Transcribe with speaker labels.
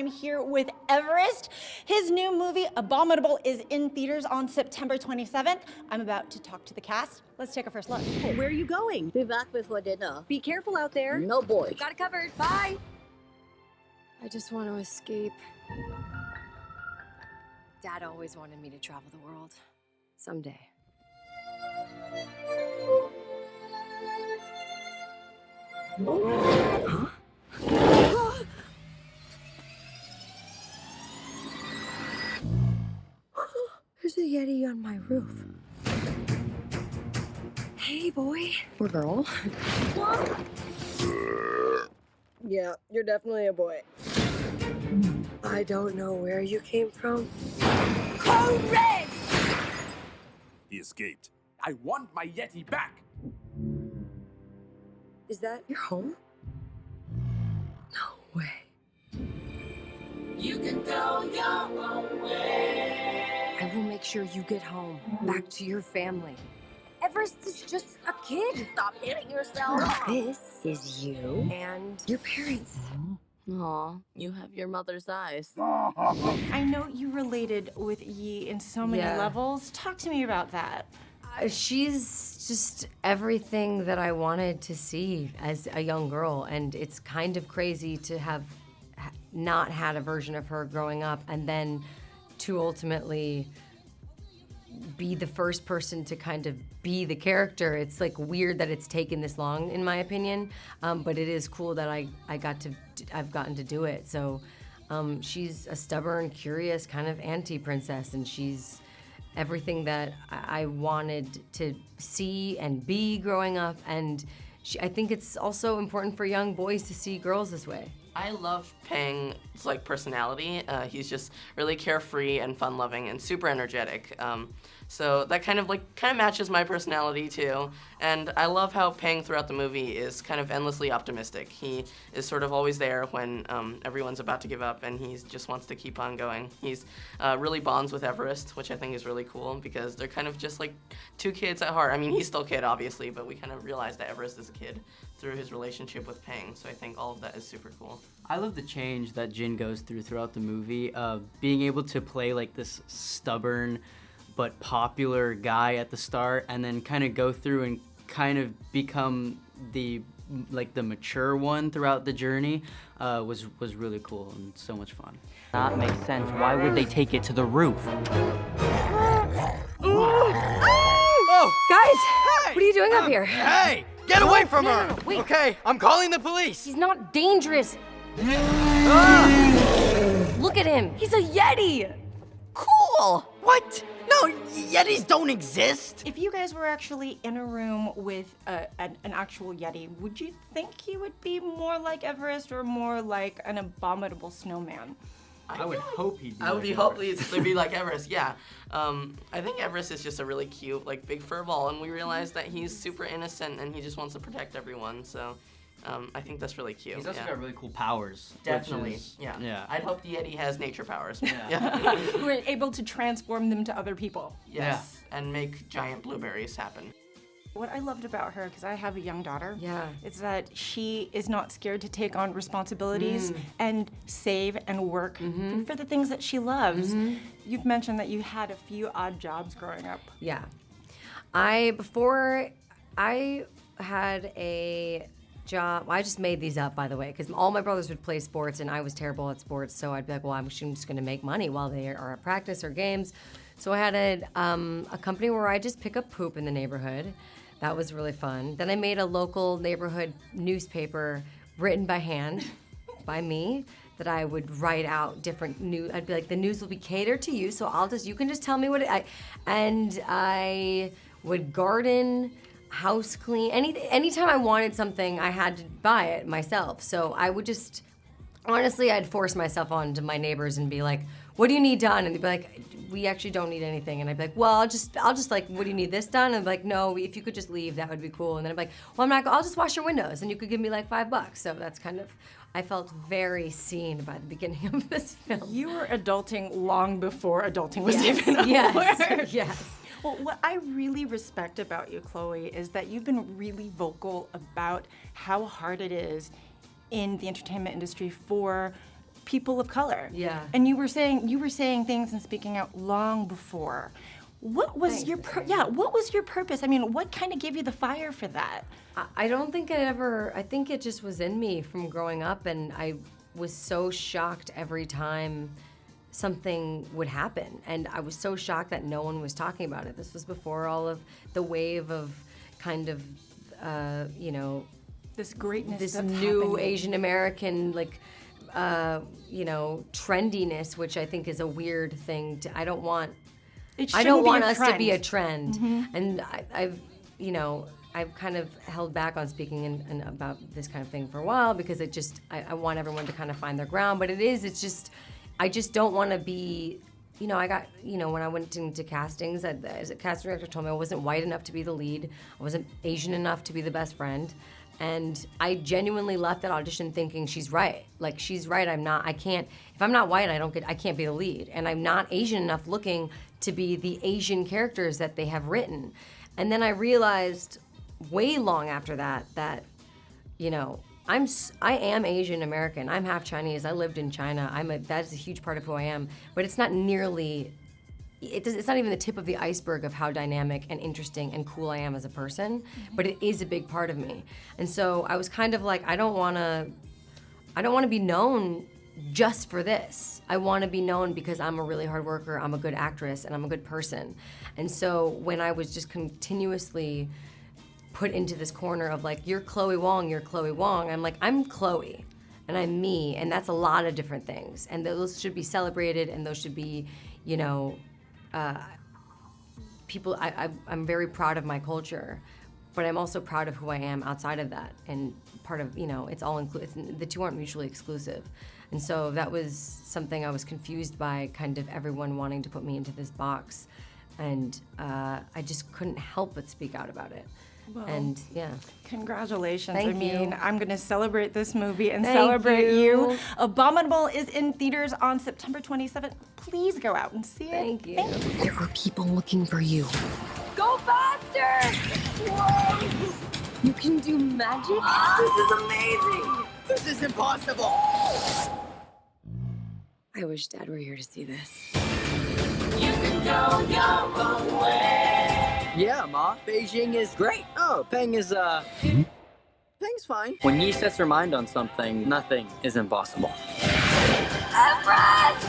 Speaker 1: I'm here with Everest. His new movie, Abominable, is in theaters on September 27th. I'm about to talk to the cast. Let's take a first look.
Speaker 2: Oh, where are you going?
Speaker 3: Be back before dinner.
Speaker 2: Be careful out there.
Speaker 3: No boy.
Speaker 4: Got it covered. Bye. I just want to escape. Dad always wanted me to travel the world. Someday. Huh? There's a Yeti on my roof. Hey, boy. Or girl.
Speaker 2: Yeah, you're definitely a boy.
Speaker 4: I don't know where you came from.
Speaker 1: Code Red!
Speaker 5: He escaped. I want my Yeti back!
Speaker 4: Is that your home? No way. You can go your own way. I will make sure you get home, back to your family. Everest is just a kid.
Speaker 3: Stop hitting yourself.
Speaker 4: This is you and your parents.
Speaker 3: Aw, you have your mother's eyes.
Speaker 1: I know you related with Yi in so many levels. Talk to me about that.
Speaker 6: She's just everything that I wanted to see as a young girl, and it's kind of crazy to have not had a version of her growing up and then to ultimately be the first person to kind of be the character. It's like weird that it's taken this long, in my opinion, but it is cool that I've gotten to do it. So she's a stubborn, curious kind of anti-princess, and she's everything that I wanted to see and be growing up, and I think it's also important for young boys to see girls this way.
Speaker 7: I love Peng's personality. He's just really carefree and fun-loving and super energetic. So that kind of matches my personality too. And I love how Peng throughout the movie is kind of endlessly optimistic. He is sort of always there when everyone's about to give up, and he just wants to keep on going. He's really bonds with Everest, which I think is really cool because they're kind of just like two kids at heart. I mean, he's still a kid, obviously, but we kind of realize that Everest is a kid through his relationship with Peng. So I think all of that is super cool.
Speaker 8: I love the change that Jin goes throughout the movie. Being able to play like this stubborn but popular guy at the start, and then kind of go through and kind of become the mature one throughout the journey was really cool and so much fun.
Speaker 9: That makes sense. Why would they take it to the roof?
Speaker 8: Oh,
Speaker 6: Guys,
Speaker 8: hey!
Speaker 6: what are you doing up here?
Speaker 8: Hey, get away from her!
Speaker 6: No, wait.
Speaker 8: Okay, I'm calling the police.
Speaker 6: He's not dangerous.
Speaker 8: Ah!
Speaker 6: Look at him. He's a Yeti.
Speaker 9: Cool! What? No, Yetis don't exist!
Speaker 1: If you guys were actually in a room with an actual Yeti, would you think he would be more like Everest or more like an abominable snowman?
Speaker 8: I would hope he'd be
Speaker 7: I would
Speaker 8: like
Speaker 7: hope
Speaker 8: Everest.
Speaker 7: he'd be like Everest, yeah. I think Everest is just a really cute, big fur ball, and we realize that he's super innocent and he just wants to protect everyone, so I think that's really cute.
Speaker 8: He's also got really cool powers.
Speaker 7: Definitely,
Speaker 8: which is,
Speaker 7: yeah. I'd hope the Yeti has nature powers.
Speaker 8: Yeah.
Speaker 1: Who are able to transform them to other people.
Speaker 7: Yes, and make giant blueberries happen.
Speaker 1: What I loved about her, because I have a young daughter,
Speaker 6: Yeah.
Speaker 1: is that she is not scared to take on responsibilities and save and work for the things that she loves. You've mentioned that you had a few odd jobs growing up.
Speaker 6: Yeah. Before I had a job, I just made these up, by the way, because all my brothers would play sports and I was terrible at sports, so I'd be like, well, I'm just gonna make money while they are at practice or games. So I had a company where I just pick up poop in the neighborhood. That was really fun. Then I made a local neighborhood newspaper written by hand, by me, that I would write out different news. I'd be like, the news will be catered to you, so you can just tell me what and I would garden, house clean. Anytime I wanted something, I had to buy it myself. So I would just, honestly, I'd force myself on to my neighbors and be like, what do you need done? And they'd be like, we actually don't need anything. And I'd be like, well, I'll just like, what do you need this done? And I'd be like, no, if you could just leave, that would be cool. And then I'd be like, well, I'll just wash your windows and you could give me like $5. So that's kind of, I felt very seen by the beginning of this film.
Speaker 1: You were adulting long before adulting was even a word.
Speaker 6: Yes.
Speaker 1: Well, what I really respect about you, Chloe, is that you've been really vocal about how hard it is in the entertainment industry for people of color.
Speaker 6: Yeah.
Speaker 1: And you were saying things and speaking out long before. What was your what was your purpose? I mean, what kind of gave you the fire for that?
Speaker 6: I don't think I think it just was in me from growing up, and I was so shocked every time something would happen. And I was so shocked that no one was talking about it. This was before all of the wave of kind of,
Speaker 1: this greatness,
Speaker 6: this
Speaker 1: that's
Speaker 6: new
Speaker 1: happening.
Speaker 6: Asian American, like, trendiness, which I think is a weird thing to, I don't want us to be a trend. And I've kind of held back on speaking in about this kind of thing for a while because I want everyone to kind of find their ground. But I just don't want to be, when I went into castings, as a casting director told me I wasn't white enough to be the lead, I wasn't Asian enough to be the best friend. And I genuinely left that audition thinking she's right. Like, she's right, if I'm not white, I can't be the lead. And I'm not Asian enough looking to be the Asian characters that they have written. And then I realized way long after that, I am Asian American. I'm half Chinese. I lived in China. That's a huge part of who I am. But it's not nearly, it's not even the tip of the iceberg of how dynamic and interesting and cool I am as a person. But it is a big part of me. And so I was kind of like, I don't want to be known just for this. I want to be known because I'm a really hard worker, I'm a good actress, and I'm a good person. And so when I was just continuously put into this corner of like, you're Chloe Wong, I'm like, I'm Chloe, and I'm me, and that's a lot of different things. And those should be celebrated, and those should be, people, I'm very proud of my culture, but I'm also proud of who I am outside of that. And part of, it's all the two aren't mutually exclusive. And so that was something I was confused by, kind of everyone wanting to put me into this box. And I just couldn't help but speak out about it.
Speaker 1: Well,
Speaker 6: and yeah.
Speaker 1: Congratulations.
Speaker 6: Thank you.
Speaker 1: I'm going to celebrate this movie and
Speaker 6: Thank
Speaker 1: celebrate
Speaker 6: you.
Speaker 1: Abominable is in theaters on September 27th. Please go out and see it.
Speaker 6: Thank you.
Speaker 4: There are people looking for you.
Speaker 2: Go faster! Whoa!
Speaker 4: You can do magic?
Speaker 2: This is amazing!
Speaker 9: This is impossible!
Speaker 4: I wish Dad were here to see this.
Speaker 5: You can go your own way.
Speaker 9: Yeah, Ma. Beijing is great. Oh, Peng is, Peng's fine. When Yi sets her mind on something, nothing is impossible.
Speaker 2: Everest!